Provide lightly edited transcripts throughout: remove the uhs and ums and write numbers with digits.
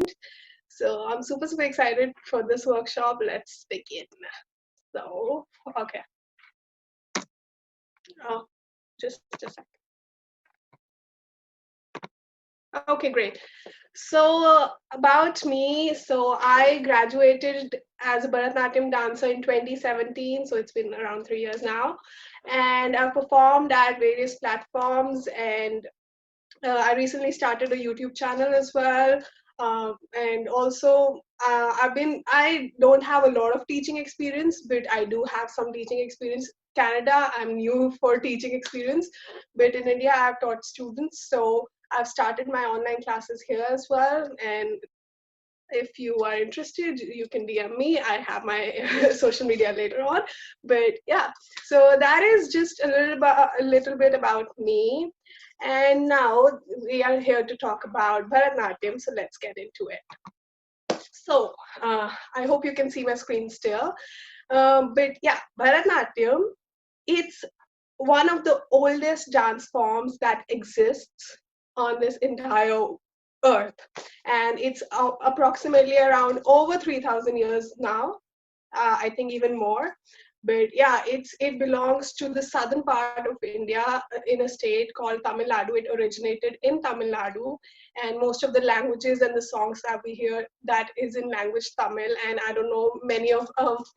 around. So I'm super, super excited for this workshop. Let's begin. So, okay. Just a second. Okay, great. So about me, so I graduated as a Bharatanatyam dancer in 2017, so it's been around 3 years now, and I've performed at various platforms, and I recently started a YouTube channel as well, and also I don't have a lot of teaching experience, but I do have some teaching experience. Canada, I'm new for teaching experience, but in India, I've taught students, so I've started my online classes here as well, and if you are interested, you can DM me. I have my social media later on. But yeah, so that is just a little bit about me. And now we are here to talk about Bharatanatyam. So let's get into it. So I hope you can see my screen still. But yeah, Bharatanatyam, it's one of the oldest dance forms that exists on this entire earth, and it's approximately around over 3,000 years now, I think even more. But yeah, it belongs to the southern part of India, in a state called Tamil Nadu. It originated in Tamil Nadu, and most of the languages and the songs that we hear, that is in language Tamil. And I don't know, many of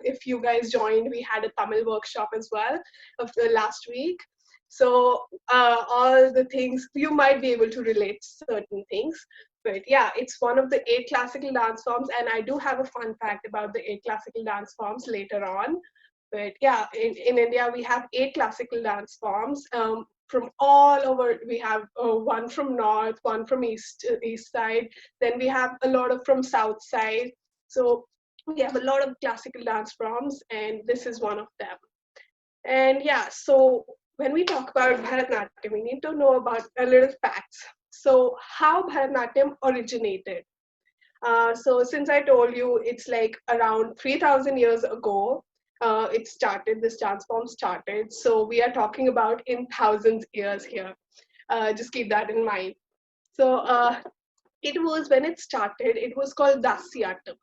if you guys joined, we had a Tamil workshop as well of the last week. So all the things, you might be able to relate certain things. But yeah, it's one of the 8 classical dance forms, and I do have a fun fact about the 8 classical dance forms later on. But yeah, in India, we have 8 classical dance forms from all over. We have one from north, one from east side, then we have a lot of from south side. So we have a lot of classical dance forms, and this is one of them. And yeah, so when we talk about Bharatanatyam, we need to know about a little facts. So how Bharatanatyam originated. So since I told you, it's like around 3,000 years ago, it started, this dance form started. So we are talking about in thousands years here. Just keep that in mind. So it was, when it started, it was called Dasyatam.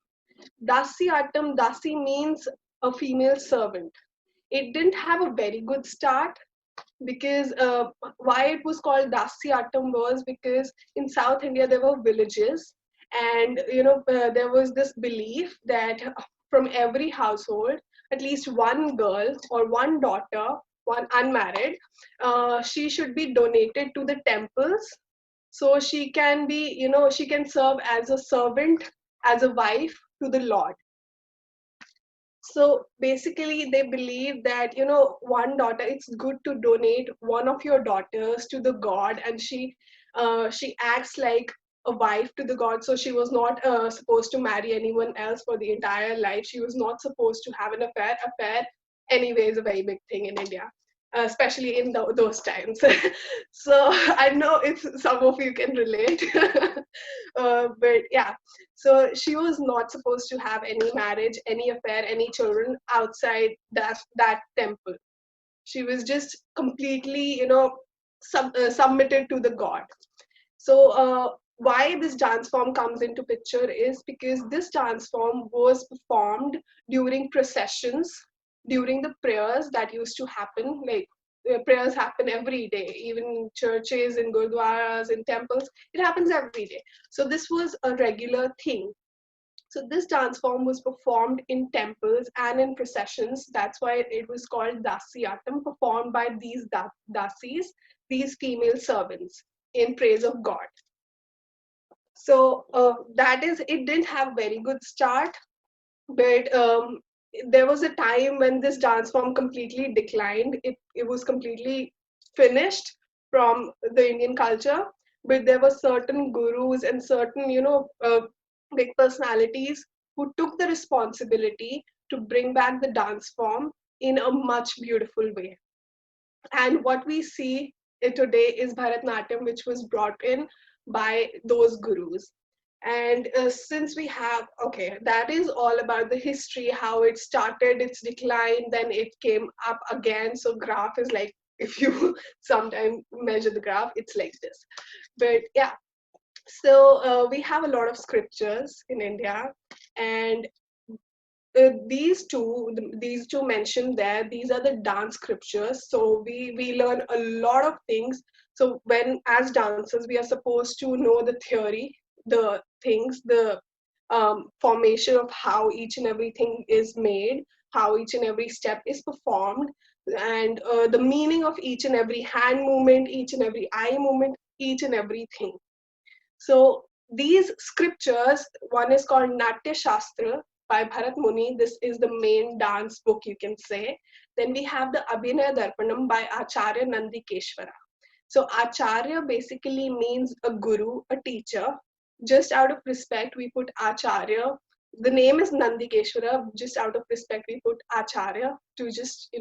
Dasyatam, Dasi means a female servant. It didn't have a very good start, because why it was called Dasyatam was because in South India there were villages, and there was this belief that from every household, at least one girl or one daughter, one unmarried, she should be donated to the temples, so she can be, she can serve as a servant, as a wife to the Lord. So basically they believe that, one daughter, it's good to donate one of your daughters to the god, and she acts like a wife to the god. So she was not supposed to marry anyone else for the entire life. She was not supposed to have an affair anyway is a very big thing in India, especially in those times. So I know if some of you can relate. But yeah, so she was not supposed to have any marriage, any affair, any children outside that temple. She was just completely, submitted to the god. So why this dance form comes into picture is because this dance form was performed during processions, during the prayers that used to happen. Like prayers happen every day, even in churches, in gurdwaras, in temples. It happens every day. So this was a regular thing. So this dance form was performed in temples and in processions. That's why it was called Dasyatam, performed by these dasis, these female servants, in praise of God. So that is, it didn't have very good start, but there was a time when this dance form completely declined. It was completely finished from the Indian culture, but there were certain gurus and certain, big personalities who took the responsibility to bring back the dance form in a much beautiful way. And what we see today is Bharatanatyam, which was brought in by those gurus. And since we have, okay, that is all about the history, how it started, its decline, then it came up again. So graph is like, if you sometimes measure the graph, it's like this. But yeah, So we have a lot of scriptures in India, and these two mentioned there, these are the dance scriptures. So we learn a lot of things. So when as dancers we are supposed to know the theory, the things, the formation of how each and everything is made, how each and every step is performed, and the meaning of each and every hand movement, each and every eye movement, each and everything. So these scriptures, one is called Natya Shastra by Bharat Muni. This is the main dance book, you can say. Then we have the Abhinaya Darpanam by Acharya Nandikeshwara. So Acharya basically means a guru, a teacher. Just out of respect, we put Acharya. The name is Nandikeshwara. Just out of respect, we put Acharya to just,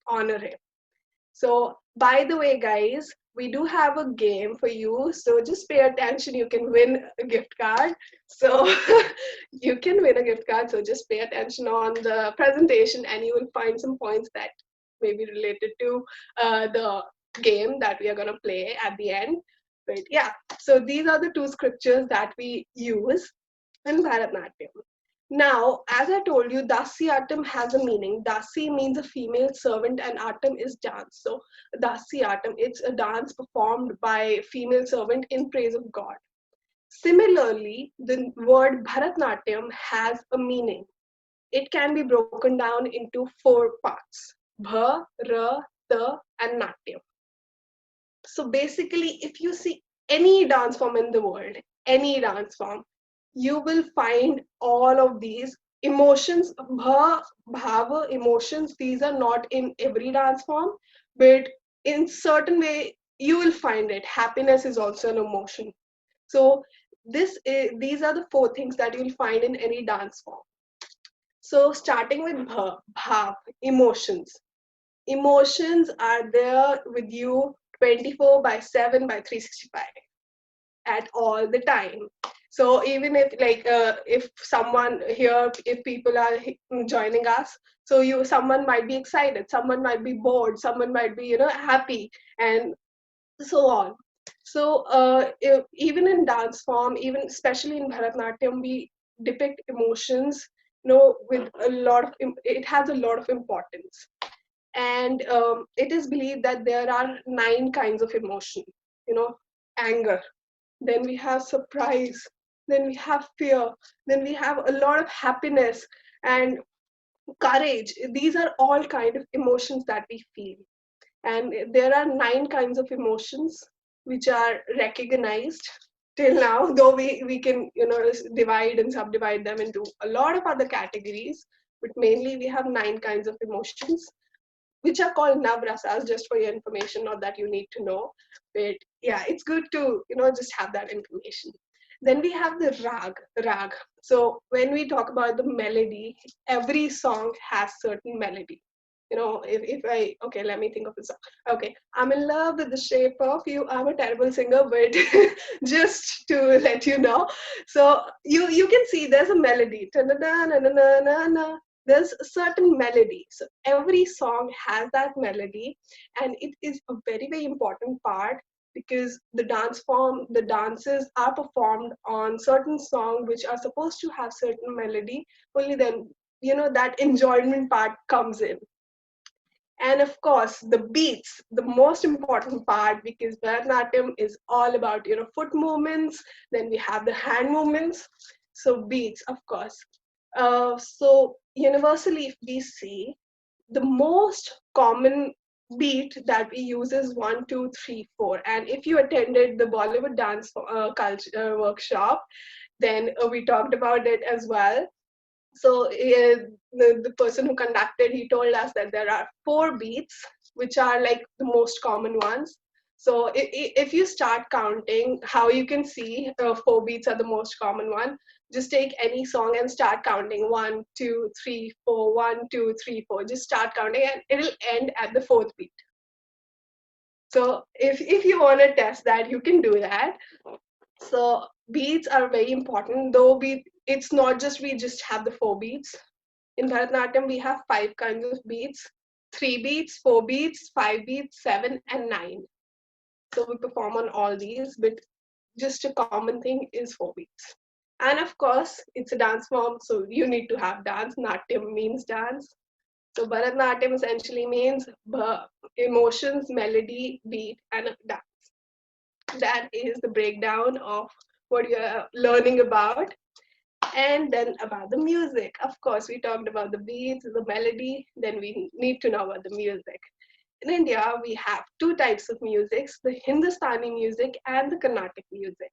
honor him. So, by the way, guys, we do have a game for you. So, just pay attention. You can win a gift card. So, you can win a gift card. So, just pay attention on the presentation and you will find some points that may be related to the game that we are going to play at the end. But yeah, so these are the two scriptures that we use in Bharatanatyam. Now, as I told you, Dasyatam has a meaning. Dasi means a female servant and Atam is dance. So, Dasyatam, it's a dance performed by a female servant in praise of God. Similarly, the word Bharatanatyam has a meaning. It can be broken down into four parts: Bha, Ra, Ta, and Natyam. So basically, if you see any dance form in the world, any dance form, you will find all of these emotions, bhava, emotions. These are not in every dance form, but in certain way, you will find it. Happiness is also an emotion. So these are the four things that you'll find in any dance form. So starting with bhav, emotions. Emotions are there with you 24 by 7 by 365 at all the time. So even if someone here, if people are joining us, so someone might be excited, someone might be bored, someone might be happy, and so on. So even in dance form, even especially in Bharatanatyam, we depict emotions, with a lot of it has a lot of importance. And it is believed that there are 9 kinds of emotion. Anger, then we have surprise, then we have fear, then we have a lot of happiness and courage. These are all kind of emotions that we feel, and there are 9 kinds of emotions which are recognized till now, though we can divide and subdivide them into a lot of other categories, but mainly we have 9 kinds of emotions which are called navrasas, just for your information, not that you need to know. But yeah, it's good to, just have that information. Then we have the rag. So when we talk about the melody, every song has certain melody. If I, okay, let me think of a song. Okay, I'm in love with the shape of you. I'm a terrible singer, but just to let you know. So you can see there's a melody. There's a certain melody. So every song has that melody, and it is a very, very important part because the dances are performed on certain songs which are supposed to have certain melody. Only then, that enjoyment part comes in. And of course, the beats, the most important part, because Bharatanatyam is all about, foot movements. Then we have the hand movements. So beats, of course. So universally, if we see, the most common beat that we use is 1, 2, 3, 4. And if you attended the Bollywood dance culture workshop, then we talked about it as well. So the person who conducted, he told us that there are 4 beats which are like the most common ones. So if you start counting, how you can see 4 beats are the most common one. Just take any song and start counting 1, 2, 3, 4, 1, 2, 3, 4. Just start counting and it'll end at the 4th beat. So if you want to test that, you can do that. So beats are very important, though it's not just we just have the 4 beats. In Bharatanatyam, we have 5 kinds of beats: 3 beats, 4 beats, 5 beats, 7, and 9. So we perform on all these, but just a common thing is 4 beats. And of course, it's a dance form, so you need to have dance. Natyam means dance. So Bharatanatyam essentially means emotions, melody, beat, and a dance. That is the breakdown of what you're learning about. And then about the music. Of course, we talked about the beats, the melody, then we need to know about the music. In India, we have two types of music, the Hindustani music and the Carnatic music.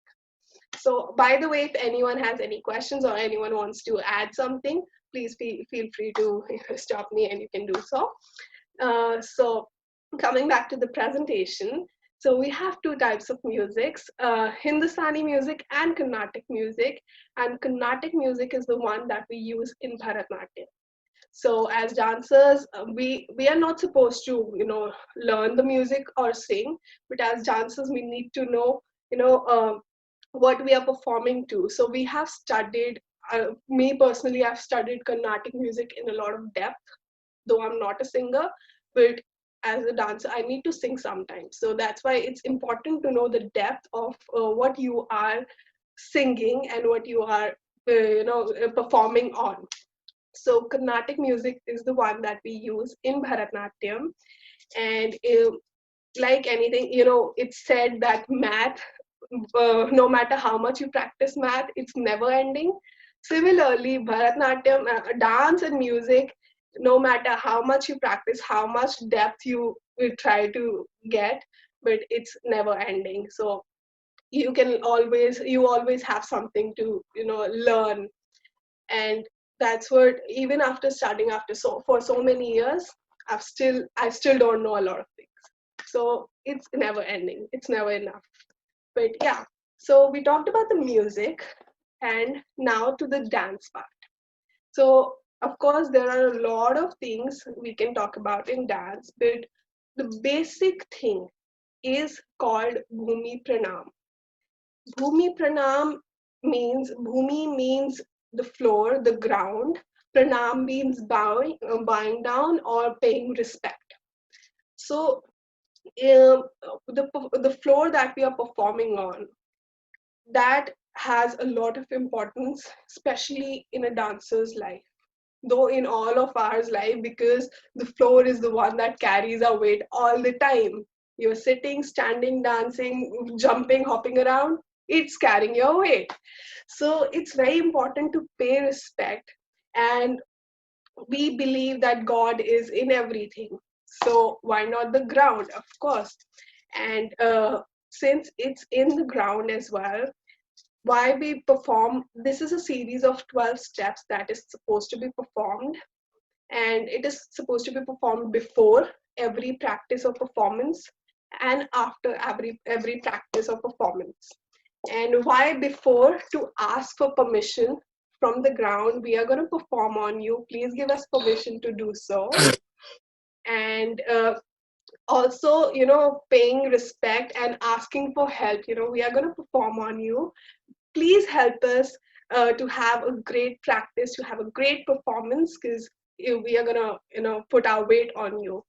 So, by the way, if anyone has any questions or anyone wants to add something, please feel free to stop me and you can do so. So, coming back to the presentation, so we have two types of musics, Hindustani music and Carnatic music. And Carnatic music is the one that we use in Bharatanatyam. So as dancers, we are not supposed to learn the music or sing, but as dancers we need to know what we are performing to. So we have studied. Me personally, I've studied Carnatic music in a lot of depth, though I'm not a singer, but as a dancer, I need to sing sometimes. So that's why it's important to know the depth of what you are singing and what you are, performing on. So Carnatic music is the one that we use in Bharatanatyam, and like anything, it's said that math, no matter how much you practice math, it's never ending. Similarly, Bharatanatyam, dance and music, no matter how much you practice, how much depth you will try to get, but it's never ending. So you always have something to learn. And that's what, even after studying after so for so many years, I still don't know a lot of things. So it's never ending, it's never enough. But yeah, so we talked about the music, and now to the dance part. So of course there are a lot of things we can talk about in dance, but the basic thing is called Bhumi Pranam. Bhumi Pranam Bhumi means the floor, the ground. Pranam means bowing down or paying respect. So the floor that we are performing on, that has a lot of importance, especially in a dancer's life. Though in all of ours life, because the floor is the one that carries our weight all the time. You're sitting, standing, dancing, jumping, hopping around, it's carrying your weight. So it's very important to pay respect, and we believe that God is in everything. So why not the ground? Of course. And since it's in the ground as well, why we perform, this is a series of 12 steps that is supposed to be performed, and it is supposed to be performed before every practice or performance and after every practice or performance. And why before? To ask for permission from the ground, we are going to perform on you, please give us permission to do so. And also, paying respect and asking for help. We are going to perform on you, please help us to have a great practice, to have a great performance, because we are gonna put our weight on you.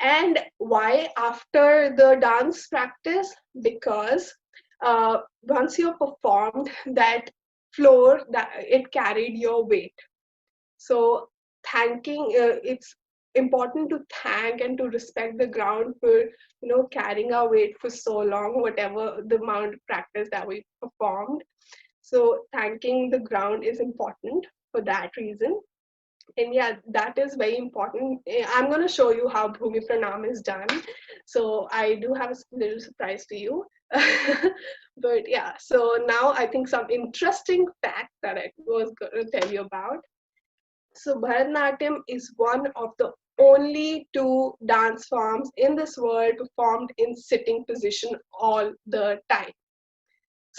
And why after the dance practice? Because once you performed, that floor, that it carried your weight. So thanking, it's important to thank and to respect the ground for carrying our weight for so long, whatever the amount of practice that we performed. So thanking the ground is important for that reason. And yeah, that is very important. I'm going to show you how Bhumi Pranam is done. So I do have a little surprise to you. But yeah, so now I think some interesting fact that I was going to tell you about. So Bharatanatyam is one of the only two dance forms in this world performed in sitting position all the time.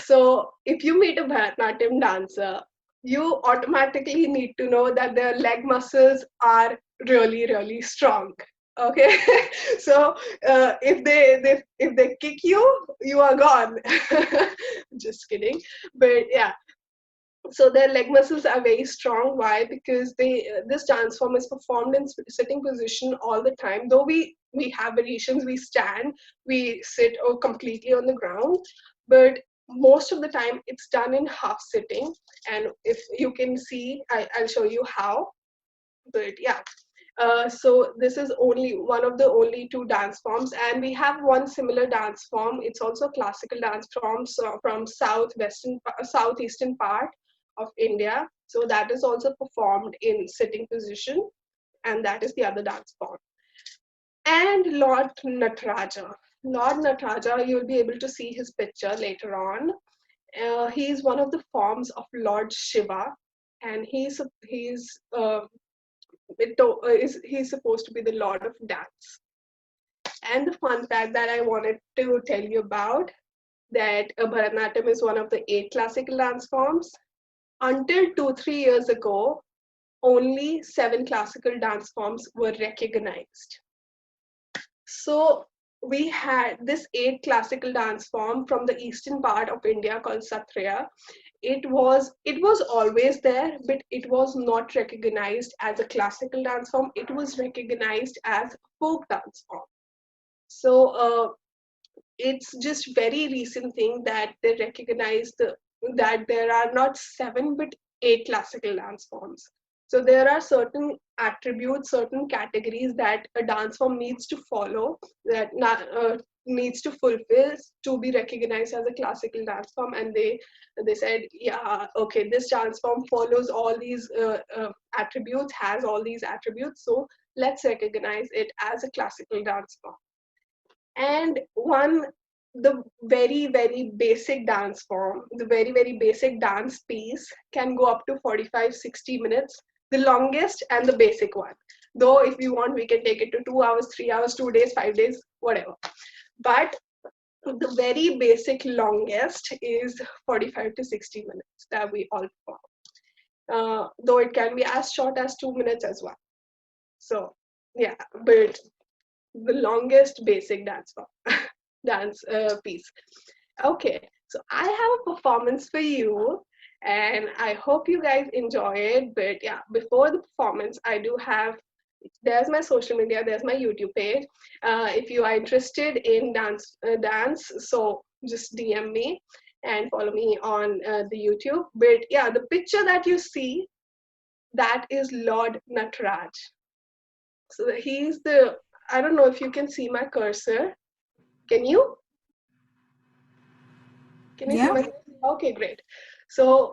So if you meet a Bharatanatyam dancer, you automatically need to know that their leg muscles are really, really strong. Okay, so if they kick you, you are gone. Just kidding, but yeah. So their leg muscles are very strong. Why? Because this dance form is performed in sitting position all the time. Though we have variations, we stand, we sit or completely on the ground, but most of the time it's done in half sitting, and if you can see, I'll show you how. But yeah, so this is only one of the only two dance forms, and we have one similar dance form. It's also a classical dance form, so from southeastern part of India. So that is also performed in sitting position, and that is the other dance form. And Lord Nataraja. Lord Nataraja, you'll be able to see his picture later on. He is one of the forms of Lord Shiva, and he's supposed to be the Lord of Dance. And the fun fact that I wanted to tell you about, that Bharatanatyam is one of the 8 classical dance forms. Until 2-3 years ago, only 7 classical dance forms were recognized. So we had this 8 classical dance form from the eastern part of India called Satriya. It was always there, but it was not recognized as a classical dance form. It was recognized as folk dance form. So it's just very recent thing that they recognize that there are not 7 but 8 classical dance forms. So there are certain attributes, certain categories that a dance form needs to follow, that needs to fulfill to be recognized as a classical dance form. And they said, yeah, okay, this dance form follows all these attributes, has all these attributes, so let's recognize it as a classical dance form. And the very very basic dance form, the very very basic dance piece can go up to 45-60 minutes, the longest and the basic one. Though if we want, we can take it to 2 hours, 3 hours, 2 days, 5 days, whatever. But the very basic longest is 45 to 60 minutes that we all perform. Though it can be as short as 2 minutes as well. So yeah, but the longest basic dance form, dance piece. Okay, so I have a performance for you, and I hope you guys enjoy it. But yeah, before the performance, I do have, there's my social media, there's my YouTube page. If you are interested in dance, so just DM me and follow me on the YouTube. But yeah, the picture that you see, that is Lord Nataraj. So he's the, I don't know if you can see my cursor. Can you? Can you see Yeah. my? Okay, great. So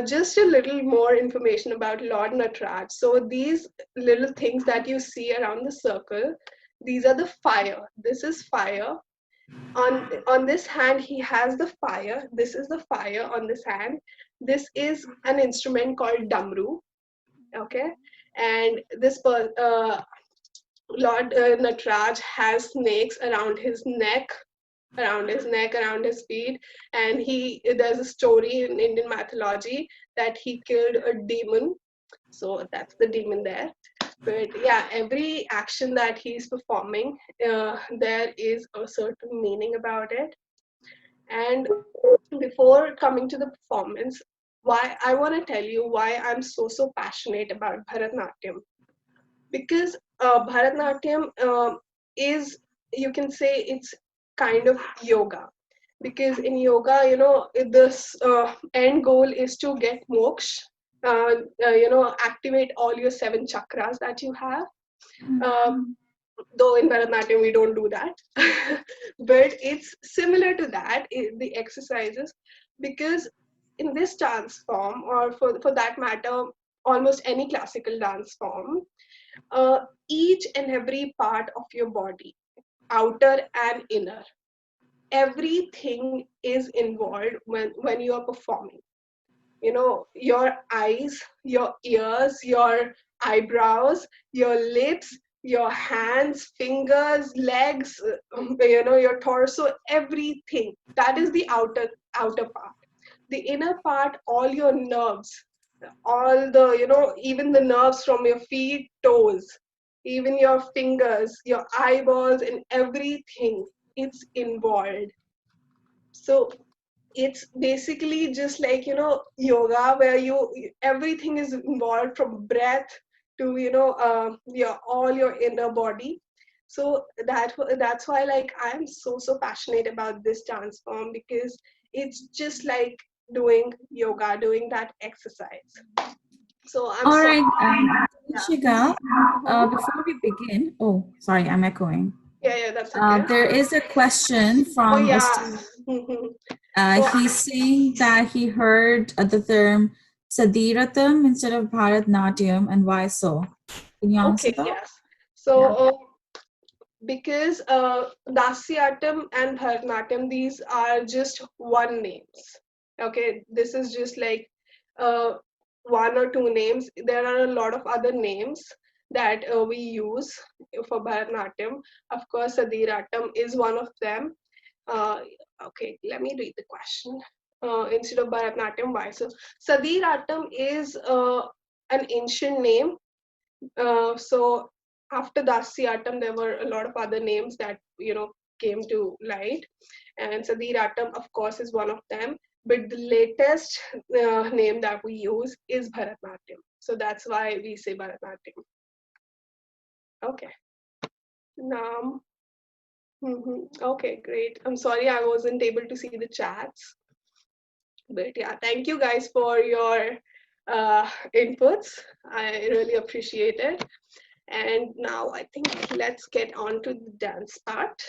just a little more information about Lord Nataraj. So these little things that you see around the circle, these are the fire. This is fire. On this hand, he has the fire. This is the fire on this hand. This is an instrument called damru. Okay, and Lord Nataraj has snakes around his feet, and there's a story in Indian mythology that he killed a demon. So that's the demon there. But yeah, every action that he's performing, there is a certain meaning about it. And before coming to the performance, why I want to tell you why I'm so passionate about Bharatanatyam. Because Bharatanatyam is, you can say, it's kind of yoga. Because in yoga, this end goal is to get moksha, activate all your 7 chakras that you have. Though in Bharatanatyam we don't do that, but it's similar to that, the exercises, because in this dance form, or for that matter, almost any classical dance form, each and every part of your body, outer and inner, everything is involved when you are performing. Your eyes, your ears, your eyebrows, your lips, your hands, fingers, legs, your torso, everything. That is the outer part. The inner part, all your nerves, all the, even the nerves from your feet, toes, even your fingers, your eyeballs, and everything, it's involved. So it's basically just like, yoga, where everything is involved, from breath to, your all your inner body. So that's why like I'm so passionate about this dance form, because it's just like doing yoga, doing that exercise. So I'm All so right, yeah. Kanishika, Mhm. before we begin, oh, sorry, I'm echoing. Yeah, that's okay. There is a question Oh from a yeah. student. Mhm. So He's saying that he heard the term Sadiratam instead of Bharatanatyam, and why so? Can you answer okay, that? yes. So Yeah. because Dasyatam and Bharatanatyam, these are just one names. Okay, this is just like uh, one or two names. There are a lot of other names that we use for Bharatanatyam. Of course, Sadiratam is one of them. Uh, okay, let me read the question. Instead of Bharatanatyam, why? So Sadiratam is an ancient name. So after Dasyatam, there were a lot of other names that came to light, and Sadiratam, of course, is one of them. But the latest name that we use is Bharatanatyam. So that's why we say Bharatanatyam. Okay. Now, okay, great. I'm sorry I wasn't able to see the chats, but yeah, thank you guys for your inputs. I really appreciate it. And now I think let's get on to the dance part.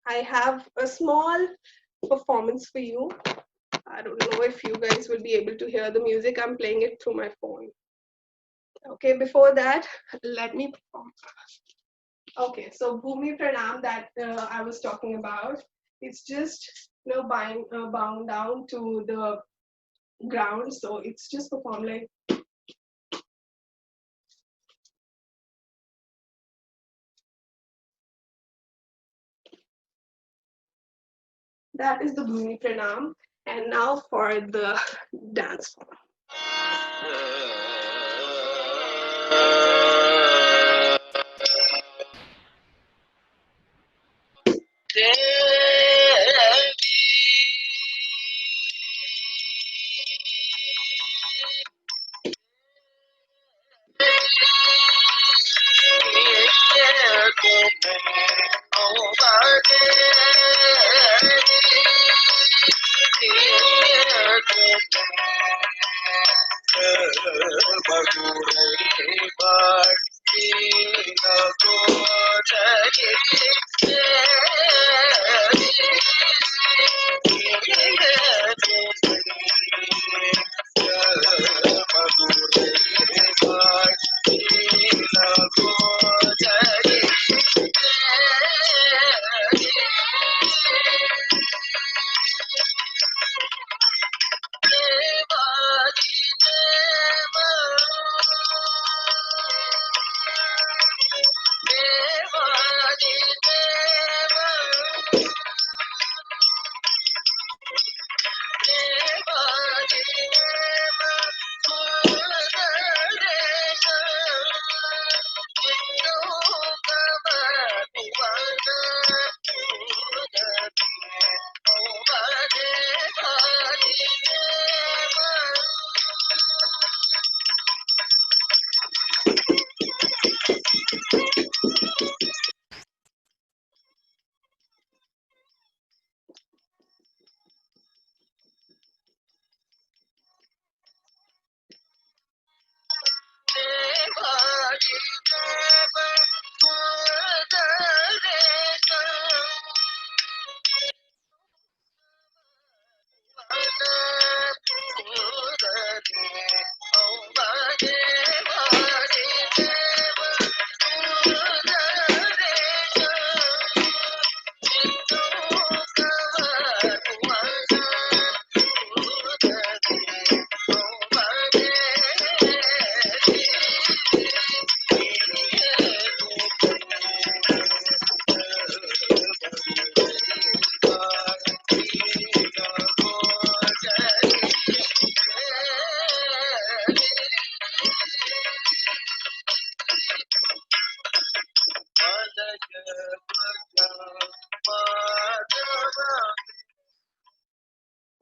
I have a small performance for you. I don't know if you guys will be able to hear the music. I'm playing it through my phone. Okay, before that, let me perform. Okay, so Bhumi Pranam that I was talking about, it's just bound down to the ground. So it's just performed like that is the Bhumi Pranam. And now for the dance form.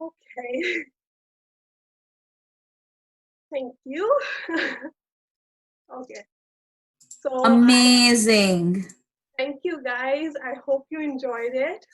Okay, thank you. Okay, so Amazing. Thank you, guys. I hope you enjoyed it.